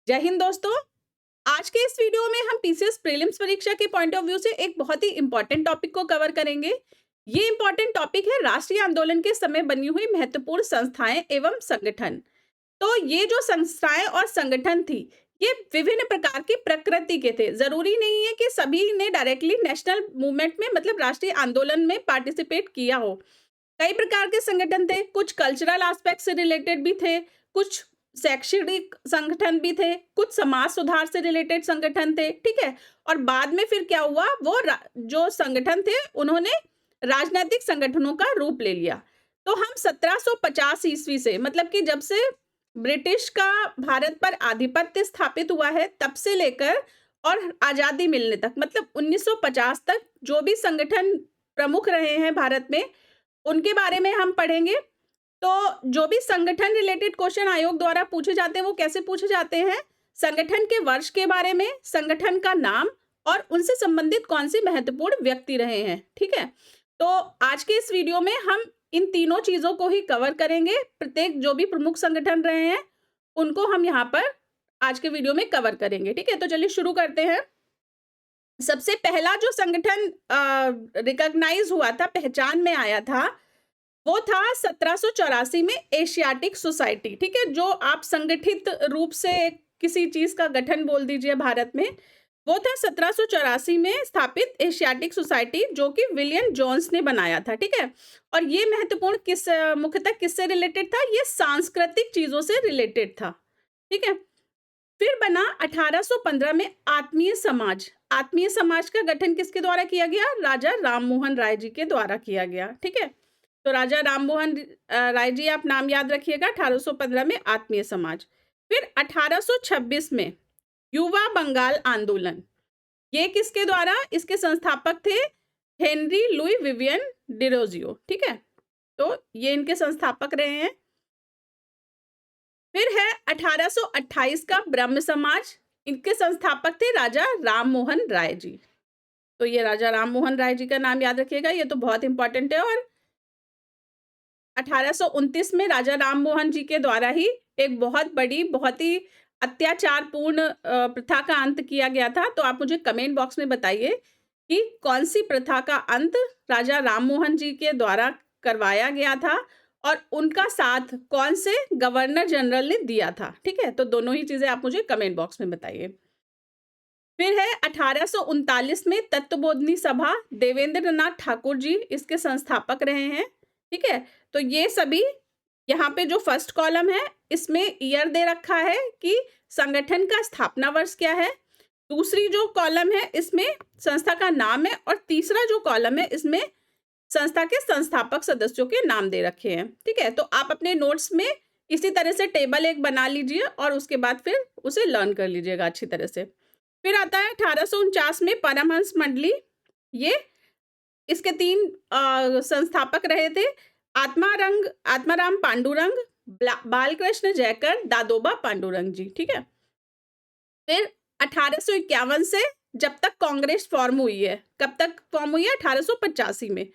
जय हिंद दोस्तों। आज के इस वीडियो में हम पीसीएस प्रीलिम्स परीक्षा के पॉइंट ऑफ व्यू से एक बहुत ही इंपॉर्टेंट टॉपिक को कवर करेंगे। ये इंपॉर्टेंट टॉपिक है राष्ट्रीय आंदोलन के समय बनी हुई महत्वपूर्ण संस्थाएं एवं संगठन। तो ये जो संस्थाएं और संगठन थी, ये विभिन्न प्रकार की प्रकृति के थे। जरूरी नहीं है कि सभी ने डायरेक्टली नेशनल मूवमेंट में मतलब राष्ट्रीय आंदोलन में पार्टिसिपेट किया हो। कई प्रकार के संगठन थे, कुछ कल्चरल एस्पेक्ट से रिलेटेड भी थे, कुछ शैक्षणिक संगठन भी थे, कुछ समाज सुधार से रिलेटेड संगठन थे, ठीक है। और बाद में फिर क्या हुआ, वो जो संगठन थे उन्होंने राजनीतिक संगठनों का रूप ले लिया। तो हम 1750 ईस्वी से मतलब कि जब से ब्रिटिश का भारत पर आधिपत्य स्थापित हुआ है तब से लेकर और आजादी मिलने तक मतलब 1950 तक जो भी संगठन प्रमुख रहे हैं भारत में, उनके बारे में हम पढ़ेंगे। तो जो भी संगठन रिलेटेड क्वेश्चन आयोग द्वारा पूछे जाते हैं वो कैसे पूछे जाते हैं, संगठन के वर्ष के बारे में, संगठन का नाम और उनसे संबंधित कौन सी महत्वपूर्ण व्यक्ति रहे हैं, ठीक है। तो आज के इस वीडियो में हम इन तीनों चीजों को ही कवर करेंगे। प्रत्येक जो भी प्रमुख संगठन रहे हैं उनको हम यहाँ पर आज के वीडियो में कवर करेंगे, ठीक है। तो चलिए शुरू करते हैं। सबसे पहला जो संगठन रिकॉग्नाइज हुआ था, पहचान में आया था, वो था 1784 में एशियाटिक सोसाइटी, ठीक है। जो आप संगठित रूप से किसी चीज का गठन बोल दीजिए भारत में, वो था 1784 में स्थापित एशियाटिक सोसाइटी, जो कि विलियम जोन्स ने बनाया था, ठीक है। और ये महत्वपूर्ण मुख्यतः किससे रिलेटेड था, ये सांस्कृतिक चीजों से रिलेटेड था, ठीक है। फिर बना 1815 में आत्मीय समाज। आत्मीय समाज का गठन किसके द्वारा किया गया, राजा राममोहन राय जी के द्वारा किया गया, ठीक है। तो राजा राममोहन राय जी, आप नाम याद रखिएगा। 1815 में आत्मीय समाज। फिर 1826 में युवा बंगाल आंदोलन, ये किसके द्वारा, इसके संस्थापक थे हेनरी लुई विवियन डिरोजियो, ठीक है। तो ये इनके संस्थापक रहे हैं। फिर है 1828 का ब्रह्म समाज, इनके संस्थापक थे राजा राममोहन राय जी। तो ये राजा राममोहन राय जी का नाम याद रखिएगा, ये तो बहुत इंपॉर्टेंट है। और 1829 में राजा राममोहन जी के द्वारा ही एक बहुत बड़ी, बहुत ही अत्याचारपूर्ण प्रथा का अंत किया गया था। तो आप मुझे कमेंट बॉक्स में बताइए कि कौन सी प्रथा का अंत राजा राममोहन जी के द्वारा करवाया गया था और उनका साथ कौन से गवर्नर जनरल ने दिया था, ठीक है। तो दोनों ही चीजें आप मुझे कमेंट बॉक्स में बताइए। फिर है 1839 में तत्वबोधिनी सभा, देवेंद्र नाथ ठाकुर जी इसके संस्थापक रहे हैं, ठीक है। तो ये सभी यहाँ पे जो फर्स्ट कॉलम है इसमें ईयर दे रखा है कि संगठन का स्थापना वर्ष क्या है, दूसरी जो कॉलम है इसमें संस्था का नाम है, और तीसरा जो कॉलम है इसमें संस्था के संस्थापक सदस्यों के नाम दे रखे हैं, ठीक है। तो आप अपने नोट्स में इसी तरह से टेबल एक बना लीजिए और उसके बाद फिर उसे लर्न कर लीजिएगा अच्छी तरह से। फिर आता है 1849 में परमहंस मंडली, ये इसके 3 संस्थापक रहे थे, आत्माराम पांडुरंग, बालकृष्ण जयकर, दादोबा पांडुरंग जी, ठीक है। फिर 1851 से जब तक कांग्रेस फॉर्म हुई है, कब तक फॉर्म हुई है, 1885 में।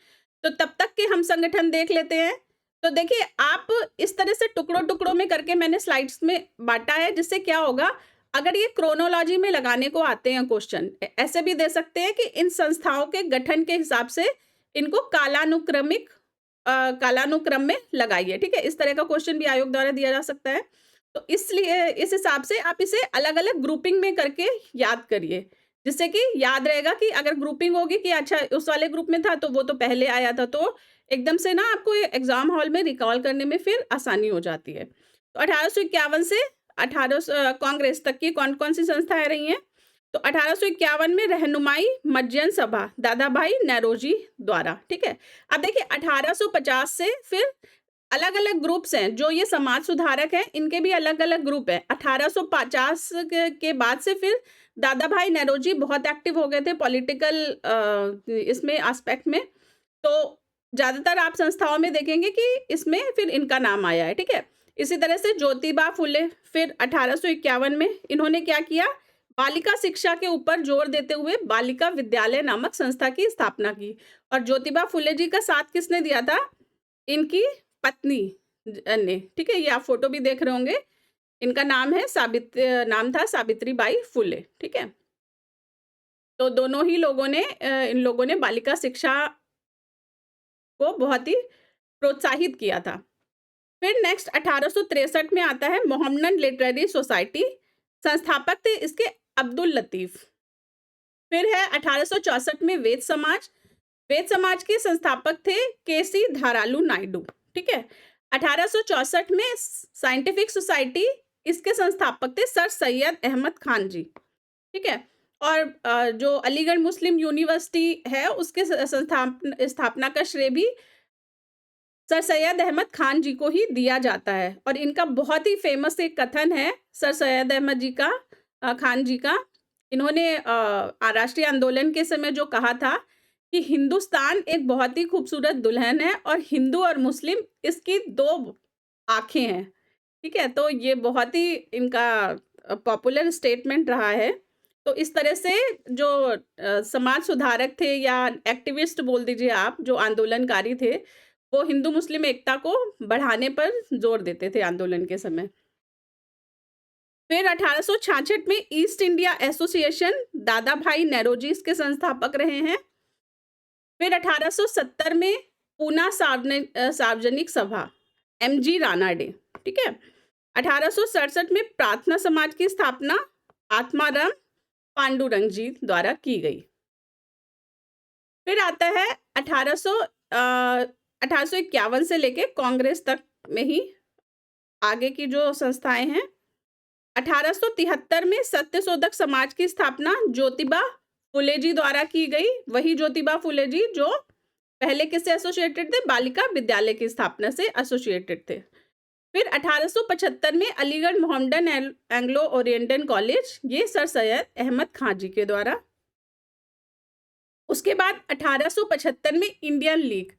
तो तब तक के हम संगठन देख लेते हैं। तो देखिए, आप इस तरह से टुकड़ों टुकड़ों में करके मैंने स्लाइड्स में बांटा है, जिससे क्या होगा, अगर ये क्रोनोलॉजी में लगाने को आते हैं क्वेश्चन, ऐसे भी दे सकते हैं कि इन संस्थाओं के गठन के हिसाब से इनको कालानुक्रम में लगाइए, ठीक है। इस तरह का क्वेश्चन भी आयोग द्वारा दिया जा सकता है। तो इसलिए इस हिसाब से आप इसे अलग अलग ग्रुपिंग में करके याद करिए, जिससे कि याद रहेगा कि अगर ग्रुपिंग होगी कि अच्छा उस वाले ग्रुप में था तो वो तो पहले आया था, तो एकदम से ना आपको एग्जाम हॉल में रिकॉल करने में फिर आसानी हो जाती है। तो 1851 से 1800 कांग्रेस तक की कौन कौन सी संस्थाएं रही हैं। तो 1851 में रहनुमाई मज्जन सभा, दादा भाई नेरोजी द्वारा, ठीक है। अब देखिए 1850 से फिर अलग अलग ग्रुप्स हैं, जो ये समाज सुधारक हैं इनके भी अलग अलग ग्रुप हैं। 1850 के बाद से फिर दादा भाई नेरोजी बहुत एक्टिव हो गए थे पॉलिटिकल इसमें एस्पेक्ट में। तो ज्यादातर आप संस्थाओं में देखेंगे कि इसमें फिर इनका नाम आया है, ठीक है। इसी तरह से ज्योतिबा फुले, फिर 1851 में इन्होंने क्या किया, बालिका शिक्षा के ऊपर जोर देते हुए बालिका विद्यालय नामक संस्था की स्थापना की। और ज्योतिबा फुले जी का साथ किसने दिया था, इनकी पत्नी ने, ठीक है। ये आप फोटो भी देख रहे होंगे, इनका नाम था सावित्रीबाई फुले, ठीक है? तो दोनों ही लोगों ने इन लोगों ने बालिका शिक्षा को बहुत ही प्रोत्साहित किया था। फिर नेक्स्ट 1863 में आता है मोहम्मदन लिटरेरी सोसाइटी, संस्थापक थे इसके अब्दुल लतीफ। फिर है 1864 में वेद समाज के संस्थापक थे केसी धारालू नायडू, ठीक है? 1864 में साइंटिफिक सोसाइटी, इसके संस्थापक थे सर सैयद अहमद खान जी, ठीक है? और जो अलीगढ़ मुस्लिम यूनिवर्सिटी है उसके स्थापना का श्रेय भी सर सैयद अहमद खान जी को ही दिया जाता है। और इनका बहुत ही फेमस एक कथन है सर सैयद अहमद जी का, खान जी का। इन्होंने राष्ट्रीय आंदोलन के समय जो कहा था कि हिंदुस्तान एक बहुत ही खूबसूरत दुल्हन है और हिंदू और मुस्लिम इसकी दो आंखें हैं, ठीक है? तो ये बहुत ही इनका पॉपुलर स्टेटमेंट रहा है। तो इस तरह से जो समाज सुधारक थे या एक्टिविस्ट बोल दीजिए आप, जो आंदोलनकारी थे, वो हिंदू मुस्लिम एकता को बढ़ाने पर जोर देते थे आंदोलन के समय। फिर 1866 में ईस्ट इंडिया एसोसिएशन, दादा भाई नौरोजी इसके संस्थापक रहे हैं। फिर 1870 में पूना सार्वजनिक सभा, एमजी रानाडे, ठीक है? 1867 में प्रार्थना समाज की स्थापना आत्माराम पांडुरंग जी द्वारा की गई। फिर आता है 1851 से लेके कांग्रेस तक में ही आगे की जो संस्थाएं हैं। 1873 में सत्यशोधक समाज की स्थापना ज्योतिबा फुले जी द्वारा की गई। वही ज्योतिबा फुले जी जो पहले किससे एसोसिएटेड थे? बालिका विद्यालय की स्थापना से एसोसिएटेड थे। फिर 1875 में Aligarh Mohammedan Anglo oriental college, ये सर सैयद अहमद खान जी के द्वारा। उसके बाद 1875 में इंडियन लीग,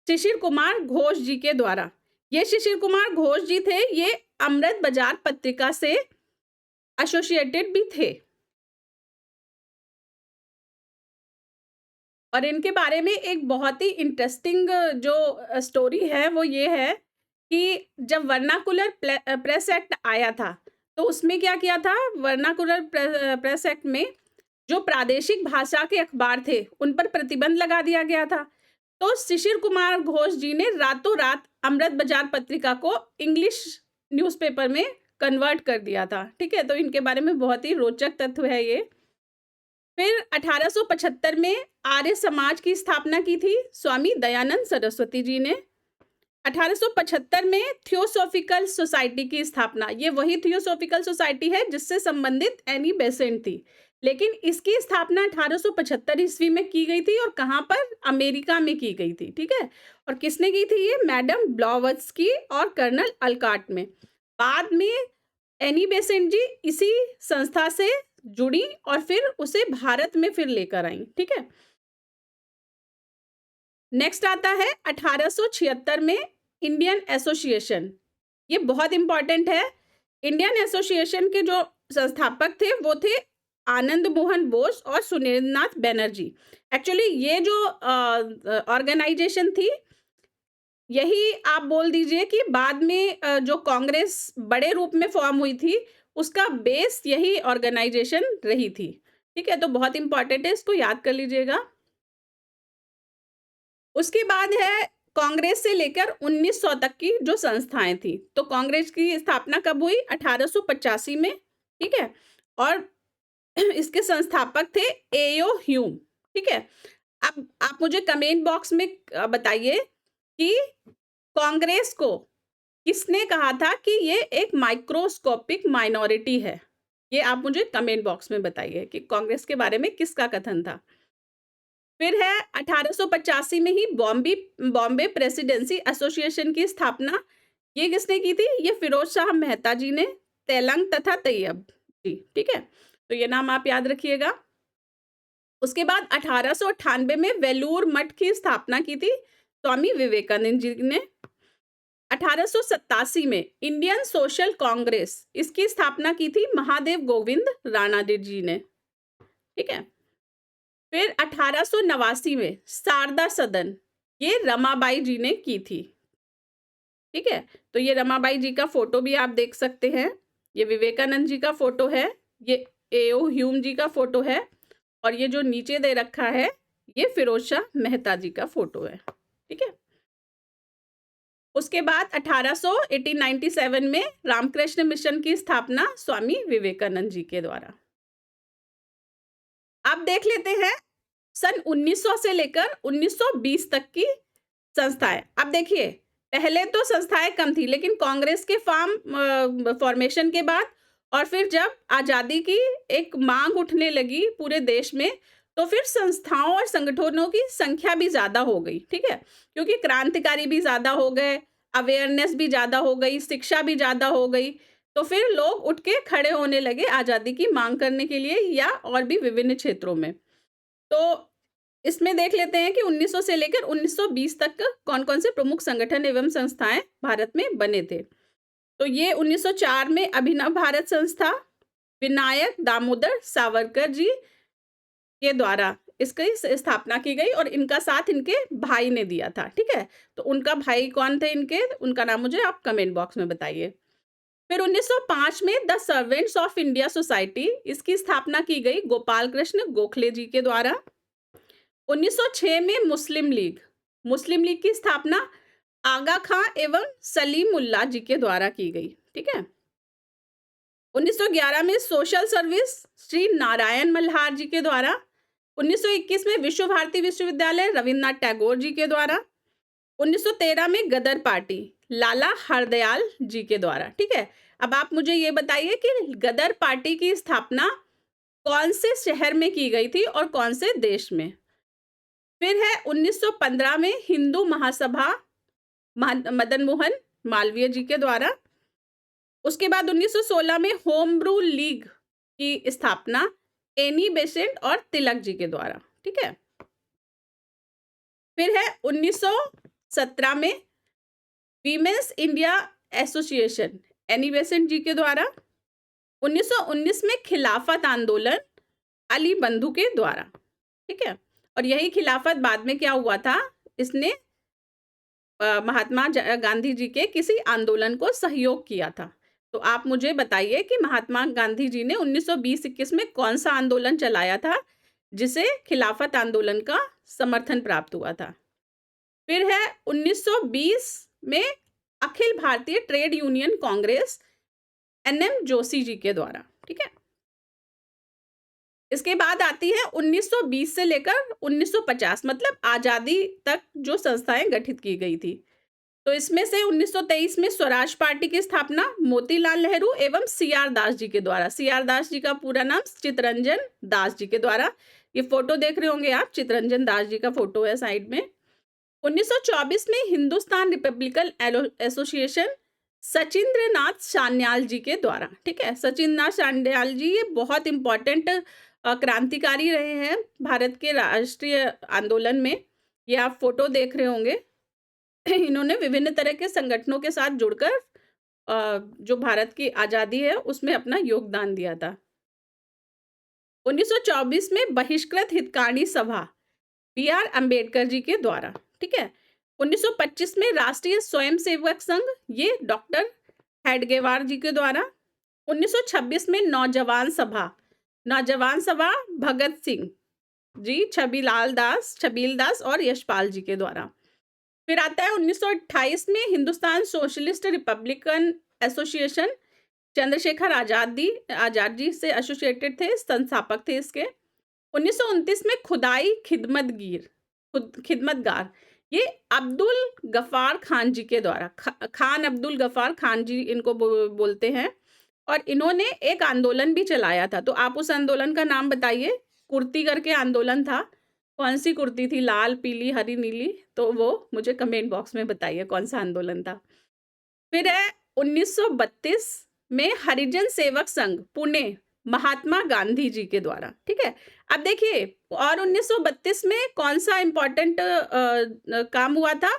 शिशिर कुमार घोष जी के द्वारा। ये शिशिर कुमार घोष जी थे, ये अमृत बाजार पत्रिका से एसोसिएटेड भी थे। और इनके बारे में एक बहुत ही इंटरेस्टिंग जो स्टोरी है वो ये है कि जब वर्नाकुलर प्रेस एक्ट आया था, तो उसमें क्या किया था? वर्नाकुलर प्रेस एक्ट में जो प्रादेशिक भाषा के अखबार थे उन पर प्रतिबंध लगा दिया गया था। तो शिशिर कुमार घोष जी ने रातों रात अमृत बाजार पत्रिका को इंग्लिश न्यूज़पेपर में कन्वर्ट कर दिया था, ठीक है? तो इनके बारे में बहुत ही रोचक तथ्य है ये। फिर 1875 में आर्य समाज की स्थापना की थी स्वामी दयानंद सरस्वती जी ने। 1875 में थियोसॉफिकल सोसाइटी की स्थापना, ये वही थियोसॉफिकल सोसाइटी है जिससे संबंधित एनी बेसेंट थी, लेकिन इसकी स्थापना 1875 ईस्वी में की गई थी। और कहाँ पर? अमेरिका में की गई थी, ठीक है? और किसने की थी? ये मैडम ब्लॉवत्स्की और कर्नल अलकाट में। बाद में एनी बेसेंट जी इसी संस्था से जुड़ी और फिर उसे भारत में फिर लेकर आई, ठीक है? नेक्स्ट आता है 1876 में इंडियन एसोसिएशन, ये बहुत इंपॉर्टेंट है। इंडियन एसोसिएशन के जो संस्थापक थे वो थे आनंद मोहन बोस और सुरेंद्रनाथ बैनर्जी। एक्चुअली ये जो ऑर्गेनाइजेशन थी, यही आप बोल दीजिए कि बाद में जो कांग्रेस बड़े रूप में फॉर्म हुई थी, उसका बेस यही ऑर्गेनाइजेशन रही थी, ठीक है? तो बहुत इंपॉर्टेंट है, इसको याद कर लीजिएगा। उसके बाद है कांग्रेस से लेकर 1900 तक की जो संस्थाएं थी। तो कांग्रेस की स्थापना कब हुई? 1885 में, ठीक है? और इसके संस्थापक थे एओ ह्यूम, ठीक है? अब आप मुझे कमेंट बॉक्स में बताइए कि कांग्रेस को किसने कहा था कि ये एक माइक्रोस्कोपिक माइनॉरिटी है? ये आप मुझे कमेंट बॉक्स में बताइए कि कांग्रेस के बारे में किसका कथन था। फिर है 1885 में ही बॉम्बे प्रेसिडेंसी एसोसिएशन की स्थापना, ये किसने की थी? ये फिरोज शाह मेहता जी ने, तेलंग तथा तैयब जी, ठीक है? तो ये नाम आप याद रखिएगा। उसके बाद 1898 में वेलूर मठ की स्थापना की थी स्वामी विवेकानंद जी ने। 1887 में इंडियन सोशल कांग्रेस, इसकी स्थापना की थी महादेव गोविंद राणाडे जी ने, ठीक है? फिर 1889 में शारदा सदन, ये रमाबाई जी ने की थी। ठीक है। तो ये रमाबाई जी का फोटो भी आप देख सकते हैं, ये विवेकानंद जी का फोटो है, ये एओ ह्यूम जी का फोटो है, और ये जो नीचे दे रखा है ये फिरोज शाह मेहता जी का फोटो है। ठीक है। उसके बाद 1897 में रामकृष्ण मिशन की स्थापना स्वामी विवेकानंद जी के द्वारा। अब देख लेते हैं सन 1900 से लेकर 1920 तक की संस्थाएं। अब देखिए, पहले तो संस्थाएं कम थी, लेकिन कांग्रेस के फॉर्मेशन के बाद और फिर जब आजादी की एक मांग उठने लगी पूरे देश में, तो फिर संस्थाओं और संगठनों की संख्या भी ज्यादा हो गई। ठीक है, क्योंकि क्रांतिकारी भी ज्यादा हो गए, अवेयरनेस भी ज्यादा हो गई, शिक्षा भी ज्यादा हो गई, तो फिर लोग उठ के खड़े होने लगे आजादी की मांग करने के लिए, या और भी विभिन्न क्षेत्रों में। तो इसमें देख लेते हैं कि 1900 से लेकर 1920 तक कौन-कौन से प्रमुख संगठन एवं संस्थाएं भारत में बने थे। तो ये 1904 में अभिनव भारत संस्था विनायक दामोदर सावरकर जी के द्वारा इसकी स्थापना की गई, और इनका साथ इनके भाई ने दिया था। ठीक है, तो उनका भाई कौन थे इनके, उनका नाम मुझे आप कमेंट बॉक्स में बताइए। फिर 1905 में the servants of India society, इसकी स्थापना की गई गोपाल कृष्ण गोखले जी के द्वारा। 1906 में मुस्लिम लीग की स्थापना आगा खां एवं सलीमुल्लाह जी के द्वारा की गई। ठीक है। 1911 में सोशल सर्विस श्री नारायण मल्हार जी के द्वारा। 1921 में विश्व भारती विश्वविद्यालय रविन्द्रनाथ टैगोर जी के द्वारा। 1913 में गदर पार्टी लाला हरदयाल जी के द्वारा। ठीक है, अब आप मुझे ये बताइए कि गदर पार्टी की स्थापना कौन से शहर में की गई थी और कौन से देश में। फिर है 1915 में हिंदू महासभा मदन मोहन मालवीय जी के द्वारा। उसके बाद 1916 में होम ब्रू लीग की स्थापना एनी बेसेंट और तिलक जी के द्वारा। ठीक है। फिर है 1917 में women's India association Annie Besant ji के द्वारा। 1919 में खिलाफत आंदोलन अली बंधु के द्वारा। ठीक है, और यही खिलाफत बाद में क्या हुआ था, इसने महात्मा गांधी जी के किसी आंदोलन को सहयोग किया था। तो आप मुझे बताइए कि महात्मा गांधी जी ने 1920-21 में कौन सा आंदोलन चलाया था जिसे खिलाफत आंदोलन का समर्थन प्राप्त हुआ था। फिर है 1920 में Akhil Bharatiya trade union Congress NM Joshi ji के द्वारा। ठीक है। इसके बाद आती है 1920 से लेकर 1950, मतलब आजादी तक जो संस्थाएं गठित की गई थी। तो इसमें से 1923 में स्वराज पार्टी की स्थापना मोतीलाल नेहरू एवं सीआर दास जी के द्वारा। सीआर दास जी का पूरा नाम चितरंजन दास जी के द्वारा। ये फोटो देख रहे होंगे आप, चितरंजन दास जी का फोटो है साइड में। 1924 में हिंदुस्तान रिपब्लिकन एसोसिएशन सचिंद्र नाथ सान्याल जी के द्वारा। ठीक है, सचिंद्र नाथ सान्याल जी ये बहुत इंपॉर्टेंट क्रांतिकारी रहे हैं भारत के राष्ट्रीय आंदोलन में। ये आप फोटो देख रहे होंगे। इन्होंने विभिन्न तरह के संगठनों के साथ जुड़कर जो भारत की आजादी है उसमें अपना योगदान दिया था। 1924 में बहिष्कृत हितकानी सभा बी.आर. अंबेडकर जी के द्वारा। ठीक है। 1925 में राष्ट्रीय स्वयंसेवक संघ, ये डॉक्टर हेडगेवार जी के द्वारा। 1926 में नौजवान सभा भगत सिंह जी, छबील दास और यशपाल जी के द्वारा। फिर आता है 1928 में Hindustan socialist republican association, Chandrashekhar Azad ji से एसोसिएटेड थे, संस्थापक थे इसके। 1929 में खुदाई खिदमतगार, ये अब्दुल गफ्फार खान जी के द्वारा। खान अब्दुल गफ्फार खान जी इनको बोलते हैं, और इन्होंने एक आंदोलन भी चलाया था। तो आप उस आंदोलन का नाम बताइए। कुर्ती करके आंदोलन था, कौन सी कुर्ती थी, लाल, पीली, हरी, नीली, तो वो मुझे कमेंट बॉक्स में बताइए कौन सा आंदोलन था। फिर है 1932 में हरिजन सेवक संघ पुणे, महात्मा गांधी जी के द्वारा। ठीक है। अब देखिए, और 1932 में कौन सा इंपॉर्टेंट काम हुआ था,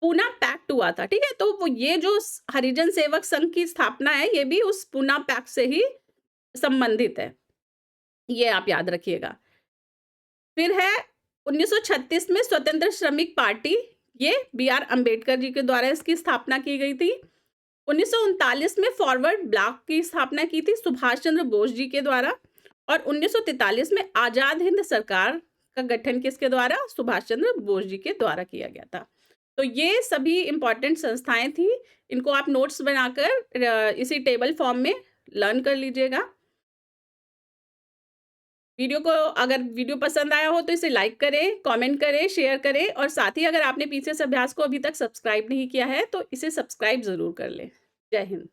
पूना पैक्ट हुआ था। ठीक है, तो वो ये जो हरिजन सेवक संघ की स्थापना है, ये भी उस पूना पैक्ट से ही संबंधित है, ये आप याद रखिएगा। फिर है 1936 में स्वतंत्र श्रमिक पार्टी, ये बी आर अम्बेडकर जी के द्वारा इसकी स्थापना की गई थी। 1939 में फॉरवर्ड ब्लॉक की स्थापना की थी सुभाष चंद्र बोस जी के द्वारा, और 1943 में आजाद हिंद सरकार का गठन किसके द्वारा? सुभाष चंद्र बोस जी के द्वारा किया गया था। तो ये सभी इम्पोर्टेंट संस्थाएं थी। इनको आप नोट्स बनाकर इसी टेबल फॉर्म में लर्न कर लीजिएगा। अगर वीडियो पसंद आया हो तो इसे लाइक करें, कमेंट करें, शेयर करें, और साथ ही अगर आपने पीसीएस अभ्यास को अभी तक सब्सक्राइब नहीं किया है तो इसे सब्सक्राइब ज़रूर कर लें। जय हिंद।